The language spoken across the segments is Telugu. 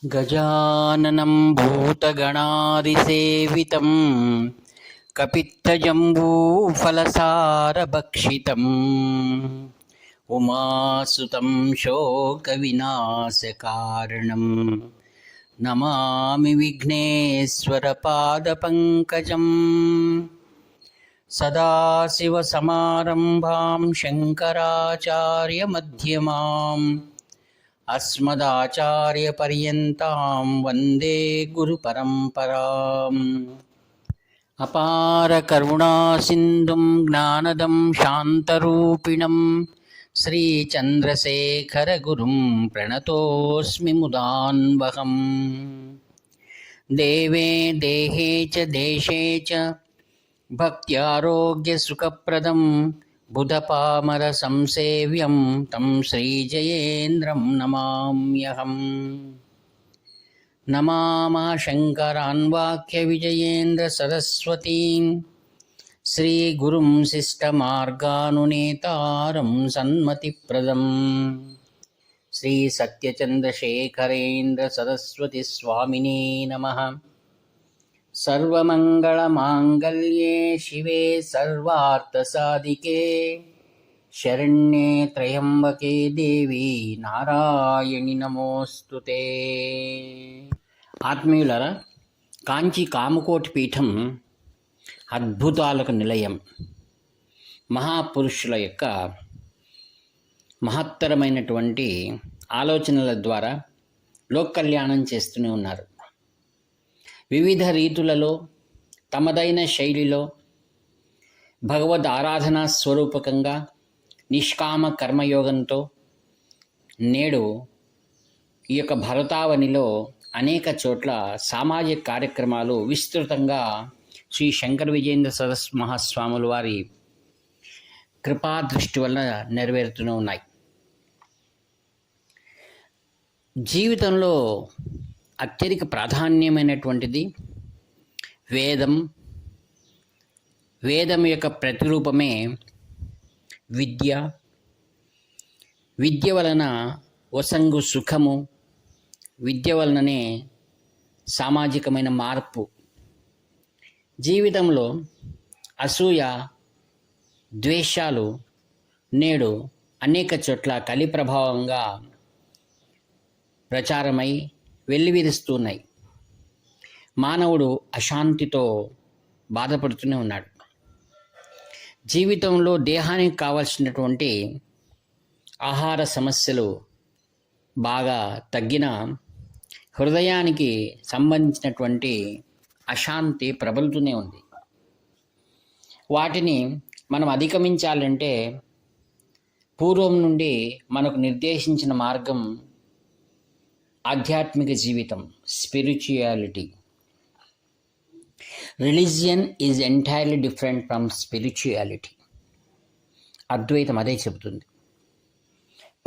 गजाननं भूतगणादिसेवितं कपित्थजम्बूफलसारभक्षितम् उमासुतं शोकविनाशकारणं नमामि विघ्नेश्वरपादपङ्कजम्। सदाशिवसमारम्भां शङ्कराचार्यमध्यमाम् अस्मदाचार्यपर्यन्तां वन्दे गुरुपरम्पराम्। अपारकरुणासिन्धुं ज्ञानदं शान्तरूपिणं श्रीचन्द्रशेखरगुरुं प्रणतोऽस्मि मुदान्वहम्। देवे देहे च देशे च भक्त्यारोग्यसुखप्रदं बुधपामरसंसेव्यं तं श्रीजयेन्द्रं नमाम्यहम्। नमामः शङ्करान् वाक्यविजयेन्द्रसरस्वतीं श्रीगुरुं शिष्टमार्गानुनेतारं सन्मतिप्रदम् श्रीसत्यचन्द्रशेखरेन्द्रसरस्वतीस्वामिने नमः। सर्वमङ्गलमाङ्गल्ये शिवे सर्वार्थसाधिके शरण्ये त्र्यम्बके देवी నారాయణి నమోస్తుతే। ఆత్మీయులారా, కాంచి కామకోటి పీఠం అద్భుతాలకు నిలయం. మహాపురుషుల యొక్క మహత్తరమైనటువంటి ఆలోచనల ద్వారా లోక కళ్యాణం చేస్తూనే ఉన్నారు. వివిధ రీతులలో తమదైన శైలిలో భగవద్ ఆరాధనా స్వరూపకంగా నిష్కామ కర్మయోగంతో నేడు ఈ యొక్క భరతావనిలో అనేక చోట్ల సామాజిక కార్యక్రమాలు విస్తృతంగా శ్రీ శంకర విజయేంద్ర సరస్వతి మహాస్వాముల వారి కృపాదృష్టి వల్ల నెరవేరుతూనే ఉన్నాయి. జీవితంలో అత్యధిక ప్రాధాన్యమైనటువంటిది వేదం. వేదం యొక్క ప్రతిరూపమే విద్య. విద్య వలన వసంగు సుఖము, విద్య వలననే సామాజికమైన మార్పు. జీవితంలో అసూయ, ద్వేషాలు నేడు అనేక చోట్ల కలి ప్రభావంగా ప్రచారమై వెల్లివిరుస్తున్నాయి. మానవుడు అశాంతితో బాధపడుతూనే ఉన్నాడు. జీవితంలో దేహానికి కావాల్సినటువంటి ఆహార సమస్యలు బాగా తగ్గిన హృదయానికి సంబంధించినటువంటి అశాంతి ప్రబలుతూనే ఉంది. వాటిని మనం అధిగమించాలంటే పూర్వం నుండి మనకు నిర్దేశించిన మార్గం ఆధ్యాత్మిక జీవితం, spirituality. Religion is entirely different from spirituality. అద్వైతం అదే చెబుతుంది.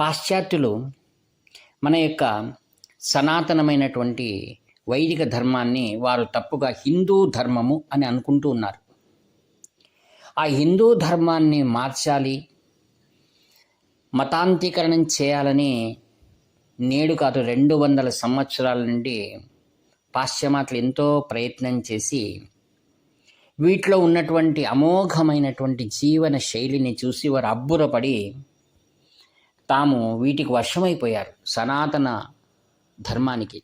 పాశ్చాత్యులు మన యొక్క సనాతనమైనటువంటి వైదిక ధర్మాన్ని వారు తప్పుగా హిందూ ధర్మము అని అనుకుంటూ ఉన్నారు. ఆ హిందూ ధర్మాన్ని మార్చాలి, మతాంతీకరణం చేయాలని నేడు కాదు 200 సంవత్సరాల నుండి పాశ్చిమాత్యులు ఎంతో ప్రయత్నం చేసి వీటిలో ఉన్నటువంటి అమోఘమైనటువంటి జీవన శైలిని చూసి వారు అబ్బురపడి తాము వీటికి వశమైపోయారు. సనాతన ధర్మానికి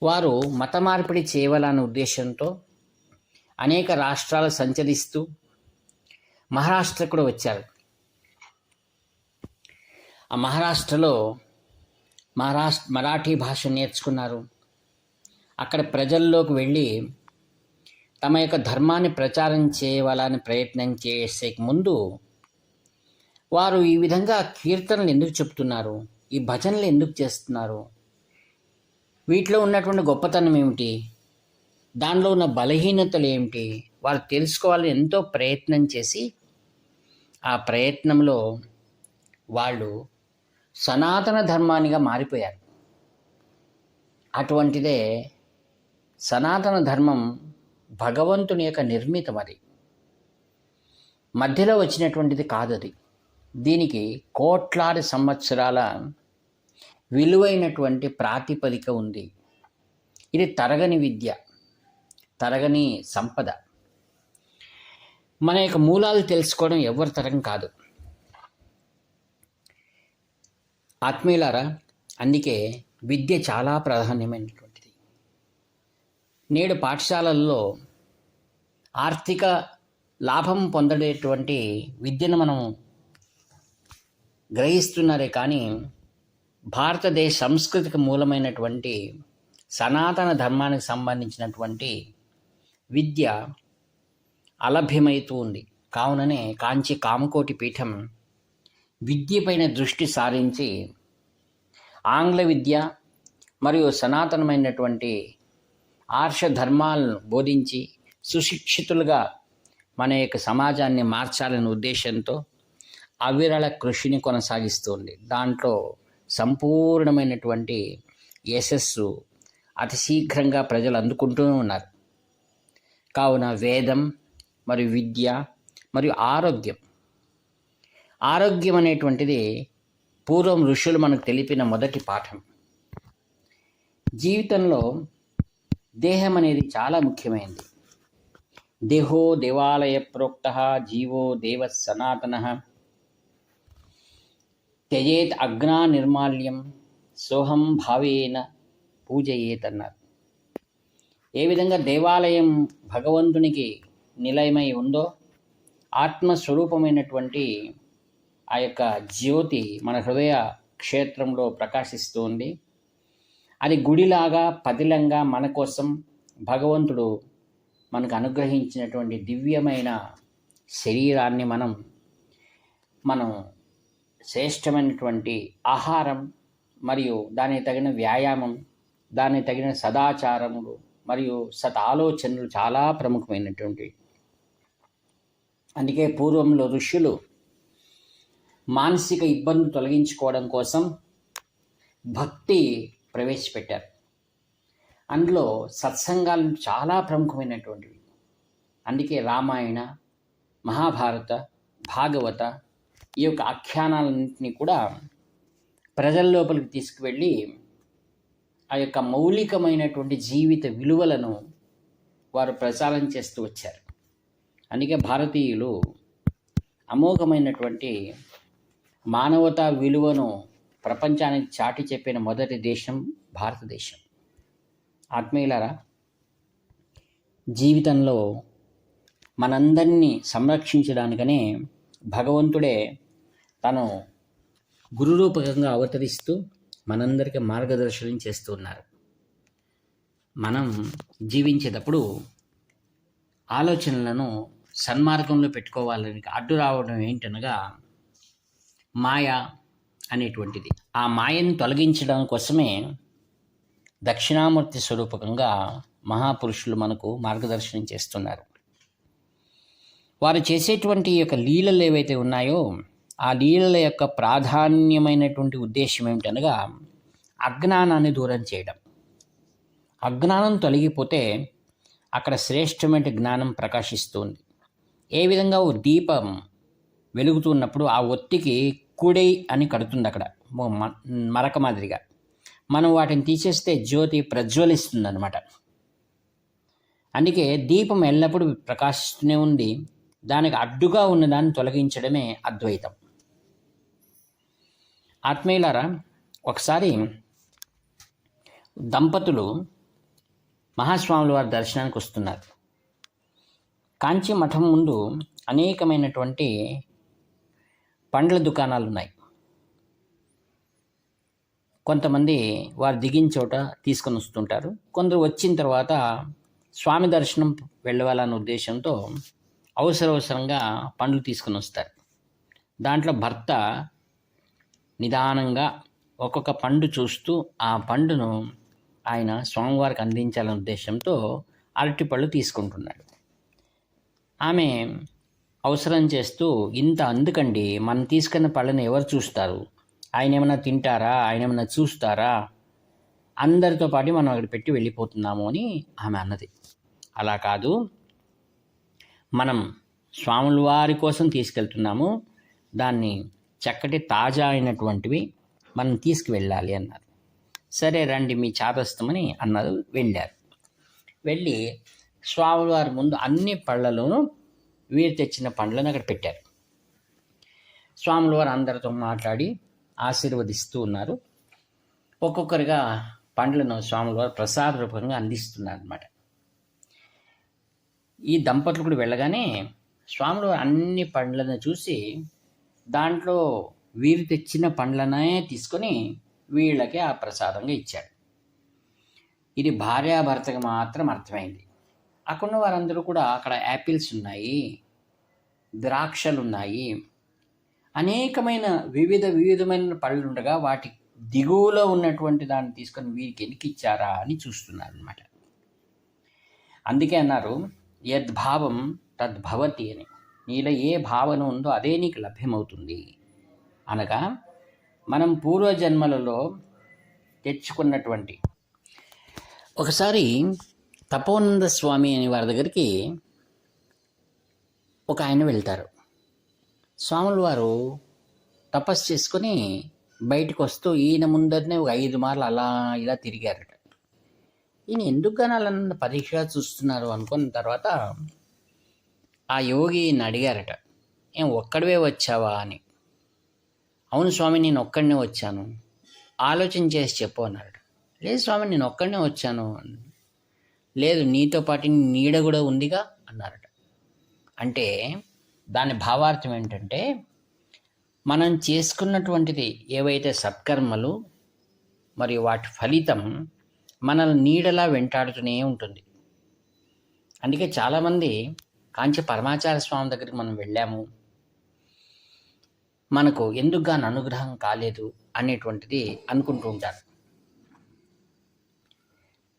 వారు మత మార్పిడి చేయవాలనే ఉద్దేశంతో అనేక రాష్ట్రాలు సంచరిస్తూ మహారాష్ట్రకు కూడా వచ్చారు. ఆ మహారాష్ట్రలో మరాఠీ భాష నేర్చుకున్నారు. అక్కడ ప్రజల్లోకి వెళ్ళి తమ యొక్క ధర్మాన్ని ప్రచారం చేయవాలని ప్రయత్నం చేసే ముందు వారు ఈ విధంగా కీర్తనలు ఎందుకు చెప్తున్నారు, ఈ భజనలు ఎందుకు చేస్తున్నారు, వీటిలో ఉన్నటువంటి గొప్పతనం ఏమిటి, దానిలో ఉన్న బలహీనతలు ఏమిటి, వారు తెలుసుకోవాలని ఎంతో ప్రయత్నం చేసి ఆ ప్రయత్నంలో వాళ్ళు సనాతన ధర్మానిగా మారిపోయారు. అటువంటిదే సనాతన ధర్మం భగవంతుని యొక్క నిర్మితం. అది మధ్యలో వచ్చినటువంటిది కాదు. అది దీనికి కోట్లాది సంవత్సరాల విలువైనటువంటి ప్రాతిపదిక ఉంది. ఇది తరగని విద్య, తరగని సంపద. మన యొక్క మూలాలు తెలుసుకోవడం ఎవరి తరం కాదు. ఆత్మీయులారా, అందుకే విద్య చాలా ప్రాధాన్యమైనటువంటిది. నేడు పాఠశాలల్లో ఆర్థిక లాభం పొందేటువంటి విద్యను మనం గ్రహిస్తున్నారే కానీ భారతదేశ సంస్కృతికి మూలమైనటువంటి సనాతన ధర్మానికి సంబంధించినటువంటి విద్య అలభ్యమవుతూ ఉంది. కావుననే కాంచి కామకోటి పీఠం విద్యపైన దృష్టి సారించి ఆంగ్ల విద్య మరియు సనాతనమైనటువంటి ఆర్ష ధర్మాలను బోధించి సుశిక్షితులుగా మన యొక్క సమాజాన్ని మార్చాలనే ఉద్దేశంతో అవిరళ కృషిని కొనసాగిస్తుంది. దాంట్లో సంపూర్ణమైనటువంటి యశస్సు అతి శీఘ్రంగా ప్రజలు అందుకుంటూ ఉన్నారు. కావున వేదం మరియు విద్య మరియు ఆరోగ్యం అనేటువంటిది పూర్వం ఋషులు మనకు తెలిపిన మొదటి పాఠం. జీవితంలో దేహం అనేది చాలా ముఖ్యమైనది. దేహో దేవాలయ ప్రోక్త జీవో దేవ సనాతన త్యజేత్ అగ్నా నిర్మాల్యం సోహం భావేన పూజయేత్ అన్నారు. ఏ విధంగా దేవాలయం భగవంతునికి నిలయమై ఉందో ఆత్మస్వరూపమైనటువంటి ఆ యొక్క జ్యోతి మన హృదయ క్షేత్రంలో ప్రకాశిస్తుంది. అది గుడిలాగా పదిలంగా మన కోసం భగవంతుడు మనకు అనుగ్రహించినటువంటి దివ్యమైన శరీరాన్ని మనం శ్రేష్టమైనటువంటి ఆహారం మరియు దానికి తగిన వ్యాయామం, దానికి తగిన సదాచారములు మరియు ఆలోచనలు చాలా ప్రముఖమైనటువంటి. అందుకే పూర్వంలో ఋషులు మానసిక ఇబ్బందులు తొలగించుకోవడం కోసం భక్తి ప్రవేశపెట్టారు. అందులో సత్సంగాలు చాలా ప్రముఖమైనటువంటివి. అందుకే రామాయణ, మహాభారత, భాగవత ఈ యొక్క ఆఖ్యానాలన్నింటినీ కూడా ప్రజల లోపలికి తీసుకువెళ్ళి ఆ యొక్క మౌలికమైనటువంటి జీవిత విలువలను వారు ప్రచారం చేస్తూ వచ్చారు. అందుకే భారతీయులు అమోఘమైనటువంటి మానవతా విలువను ప్రపంచానికి చాటి చెప్పిన మొదటి దేశం భారతదేశం. ఆత్మీయులారా, జీవితంలో మనందరినీ సంరక్షించడానికనే భగవంతుడే తను గురురూపకంగా అవతరిస్తూ మనందరికీ మార్గదర్శనం చేస్తూ ఉన్నారు. మనం జీవించేటప్పుడు ఆలోచనలను సన్మార్గంలో పెట్టుకోవాలని అడ్డు రావడం ఏంటనగా మాయ అనేటువంటిది. ఆ మాయను తొలగించడం కోసమే దక్షిణామూర్తి స్వరూపకంగా మహాపురుషులు మనకు మార్గదర్శనం చేస్తున్నారు. వారు చేసేటువంటి యొక్క లీలలు ఏవైతే ఉన్నాయో ఆ లీలల యొక్క ప్రాధాన్యమైనటువంటి ఉద్దేశం ఏమిటనగా అజ్ఞానాన్ని దూరం చేయడం. అజ్ఞానం తొలగిపోతే అక్కడ శ్రేష్టమైన జ్ఞానం ప్రకాశిస్తుంది. ఏ విధంగా ఓ దీపం వెలుగుతున్నప్పుడు ఆ ఒత్తికి కుడై అని కడుతుంది అక్కడ మరక మాదిరిగా. మనం వాటిని తీసేస్తే జ్యోతి ప్రజ్వలిస్తుంది అన్నమాట. అందుకే దీపం ఎల్లప్పుడూ ప్రకాశిస్తూనే ఉంది. దానికి అడ్డుగా ఉన్నదాన్ని తొలగించడమే అద్వైతం. ఆత్మీయులారా, ఒకసారి దంపతులు మహాస్వాముల వారి దర్శనానికి వస్తున్నారు. కాంచి మఠం ముందు అనేకమైనటువంటి పండ్ల దుకాణాలు ఉన్నాయి. కొంతమంది వారు దిగిన చోట తీసుకొని వస్తుంటారు. కొందరు వచ్చిన తర్వాత స్వామి దర్శనం వెళ్ళాలన్న ఉద్దేశంతో అవసరంగా పండ్లు తీసుకొని వస్తారు. దాంట్లో భర్త నిదానంగా ఒక్కొక్క పండు చూస్తూ ఆ పండును ఆయన స్వామివారికి అందించాలనే ఉద్దేశంతో అరటిపళ్ళు తీసుకుంటున్నాడు. ఆమె అవసరం చేస్తూ, ఇంత అందుకండి, మనం తీసుకున్న పళ్ళని ఎవరు చూస్తారు, ఆయన ఏమైనా తింటారా, ఆయన ఏమైనా చూస్తారా, అందరితో పాటు మనం అక్కడ పెట్టి వెళ్ళిపోతున్నాము అని ఆమె అన్నది. అలా కాదు, మనం స్వాముల వారి కోసం తీసుకెళ్తున్నాము, దాన్ని చక్కటి తాజా అయినటువంటివి మనం తీసుకువెళ్ళాలి అన్నారు. సరే రండి మీ చాదస్తమని అన్నారు. వెళ్ళారు. వెళ్ళి స్వామివారి ముందు అన్ని పళ్ళలోనూ వీరు తెచ్చిన పండ్లను అక్కడ పెట్టారు. స్వాముల వారు అందరితో మాట్లాడి ఆశీర్వదిస్తూ ఉన్నారు. ఒక్కొక్కరిగా పండ్లను స్వాముల వారు ప్రసాద రూపంగా అందిస్తున్నారు అన్నమాట. ఈ దంపతులు కూడా వెళ్ళగానే స్వాములు వారు అన్ని పండ్లను చూసి దాంట్లో వీరు తెచ్చిన పండ్లనే తీసుకొని వీళ్ళకి ఆ ప్రసాదంగా ఇచ్చాడు. ఇది భార్యాభర్తకు మాత్రం అర్థమైంది. అక్కడున్న వారందరూ కూడా అక్కడ యాపిల్స్ ఉన్నాయి, ద్రాక్షలు ఉన్నాయి, అనేకమైన వివిధమైన పళ్ళు ఉండగా వాటి దిగువలో ఉన్నటువంటి దాన్ని తీసుకొని వీరికి ఎనికిచ్చారా అని చూస్తున్నారు అన్నమాట. అందుకే అన్నారు యద్భావం తద్భవతి అని. నీలో ఏ భావన ఉందో అదే నీకు లభ్యమవుతుంది అనగా మనం పూర్వజన్మలలో తెచ్చుకున్నటువంటి. ఒకసారి తపోనంద స్వామి అనే వారి దగ్గరికి ఒక ఆయన వెళ్తారు. స్వాముల వారు తపస్సు చేసుకొని బయటకు వస్తూ ఈయన ముందరనే ఒక 5 మార్లు అలా ఇలా తిరిగారట. ఈయన ఎందుకు కానీ అలా నన్ను పరీక్షగా చూస్తున్నారు అనుకున్న తర్వాత ఆ యోగి అడిగారట, ఏం ఒక్కడివే వచ్చావా అని. అవును స్వామి, నేను ఒక్కడినే వచ్చాను, ఆలోచన చేసి చెప్పు అన్నారట. లేదు స్వామి, నేను ఒక్కడినే వచ్చాను. లేదు, నీతో పాటు నీడ కూడా ఉందిగా అన్నారట. అంటే దాని భావార్థం ఏంటంటే మనం చేసుకున్నటువంటిది ఏవైతే సత్కర్మలు మరియు వాటి ఫలితం మనల్ని నీడలా వెంటాడుతూనే ఉంటుంది. అందుకే చాలామంది కాంచి పరమాచార్య స్వామి దగ్గరికి మనం వెళ్ళాము, మనకు ఎందుకు గాని అనుగ్రహం కాలేదు అనేటువంటిది అనుకుంటూ ఉంటారు.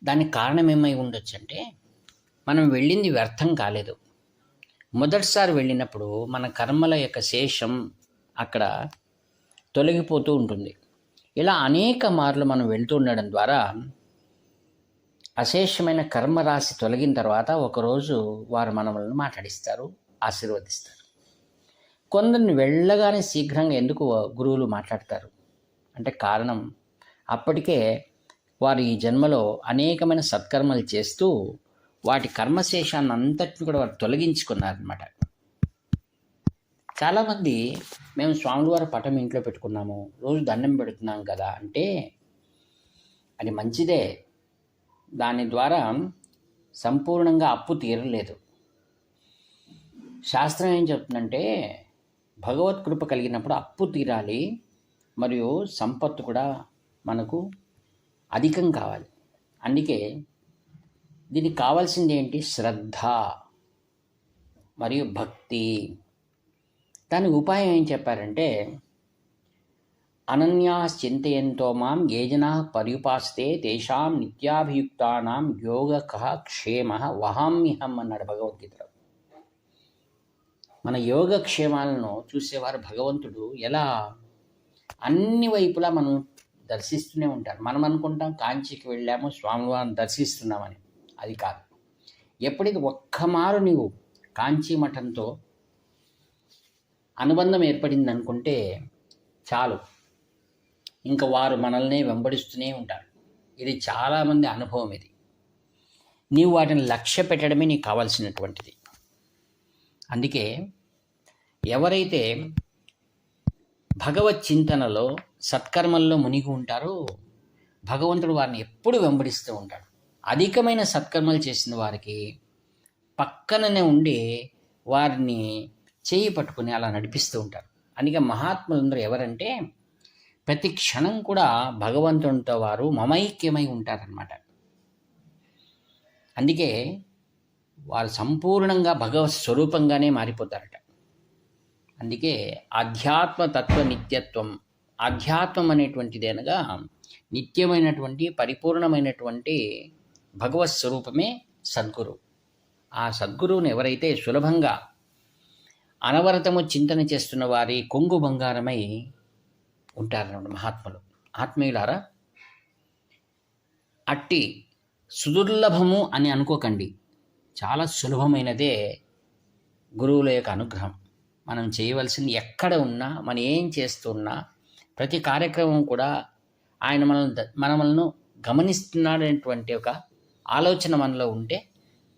దానికి కారణం ఏమై ఉండొచ్చు అంటే మనం వెళ్ళింది వ్యర్థం కాలేదు. మొదటిసారి వెళ్ళినప్పుడు మన కర్మల యొక్క శేషం అక్కడ తొలగిపోతూ ఉంటుంది. ఇలా అనేక మార్లు మనం వెళ్తూ ఉండడం ద్వారా అశేషమైన కర్మరాశి తొలగిన తర్వాత ఒకరోజు వారు మనల్ని మాట్లాడిస్తారు, ఆశీర్వదిస్తారు. కొందరిని వెళ్ళగానే శీఘ్రంగా ఎందుకు గురువులు మాట్లాడతారు అంటే కారణం అప్పటికే వారు ఈ జన్మలో అనేకమైన సత్కర్మలు చేస్తూ వాటి కర్మశేషాన్ని అంతటిని కూడా వారు తొలగించుకున్నారనమాట. చాలామంది మేము స్వాముల వారి పటం ఇంట్లో పెట్టుకున్నాము, రోజు దండం పెడుతున్నాం కదా అంటే అది మంచిదే. దాని ద్వారా సంపూర్ణంగా అప్పు తీరలేదు. శాస్త్రం ఏం చెప్తుందంటే భగవత్ కృప కలిగినప్పుడు అప్పు తీరాలి, మరియు సంపత్తు కూడా మనకు అధికం కావాలి. అందుకే దీనికి కావాల్సింది ఏంటి? శ్రద్ధ మరియు భక్తి. దానికి ఉపాయం ఏం చెప్పారంటే అనన్యాశ్చింతయంతో మాం ఏ జనా పర్యుపాస్తే తేషాం నిత్యాభియుక్తానాం యోగకః క్షేమః వహామ్యహం అన్నాడు భగవద్గీతలో. మన యోగక్షేమాలను చూసేవారు భగవంతుడు ఎలా అన్ని వైపులా మనం దర్శిస్తూనే ఉంటారు. మనం అనుకుంటాం కాంచీకి వెళ్ళాము స్వామివారిని దర్శిస్తున్నామని, అది కాదు. ఎప్పుడైతే ఒక్కమారు నీవు కాంచీ మఠంతో అనుబంధం ఏర్పడింది అనుకుంటే చాలు, ఇంకా వారు మనల్ని వెంబడిస్తూనే ఉంటారు. ఇది చాలామంది అనుభవం. ఇది నీవు వాటిని లక్ష్య పెట్టడమే నీకు కావాల్సినటువంటిది. అందుకే ఎవరైతే భగవత్ చింతనలో సత్కర్మల్లో మునిగి ఉంటారో భగవంతుడు వారిని ఎప్పుడు వెంబడిస్తూ ఉంటాడు. అధికమైన సత్కర్మలు చేసిన వారికి పక్కననే ఉండి వారిని చేయి పట్టుకుని అలా నడిపిస్తూ ఉంటారు. అందుకే మహాత్ములందరూ ఎవరంటే ప్రతి క్షణం కూడా భగవంతునితో వారు మమైక్యమై ఉంటారన్నమాట. అందుకే వారు సంపూర్ణంగా భగవత్ స్వరూపంగానే మారిపోతారట. అందుకే ఆధ్యాత్మ తత్వ నిత్యత్వం, ఆధ్యాత్మం అనేటువంటిది అనగా నిత్యమైనటువంటి పరిపూర్ణమైనటువంటి భగవత్ స్వరూపమే సద్గురు. ఆ సద్గురువుని ఎవరైతే సులభంగా అనవరతము చింతన చేస్తున్న వారి కొంగు బంగారమై ఉంటారన్నమాట మహాత్ములు. ఆత్మీయులారా, అట్టి సుదుర్లభము అని అనుకోకండి. చాలా సులభమైనదే గురువుల యొక్క అనుగ్రహం. మనం చేయవలసింది ఎక్కడ ఉన్నా, మనం ఏం చేస్తున్నా ప్రతి కార్యక్రమం కూడా ఆయన మనల్ని గమనిస్తున్నాడనేటువంటి ఒక ఆలోచన మనలో ఉంటే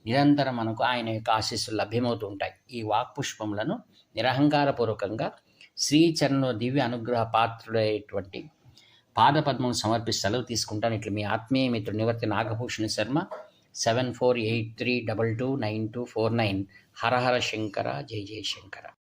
నిరంతరం మనకు ఆయన యొక్క ఆశీస్సులు లభ్యమవుతూ ఉంటాయి. ఈ వాక్పుష్పములను నిరహంకారపూర్వకంగా శ్రీచరణలో దివ్య అనుగ్రహ పాత్రుడైనటువంటి పాదపద్మం సమర్పిస్తూ సెలవు తీసుకుంటాను. ఇట్లా మీ ఆత్మీయ మిత్రుడు నివర్తి నాగభూషణ శర్మ. 7483229249. హర హర శంకర, జై జయ శంకర.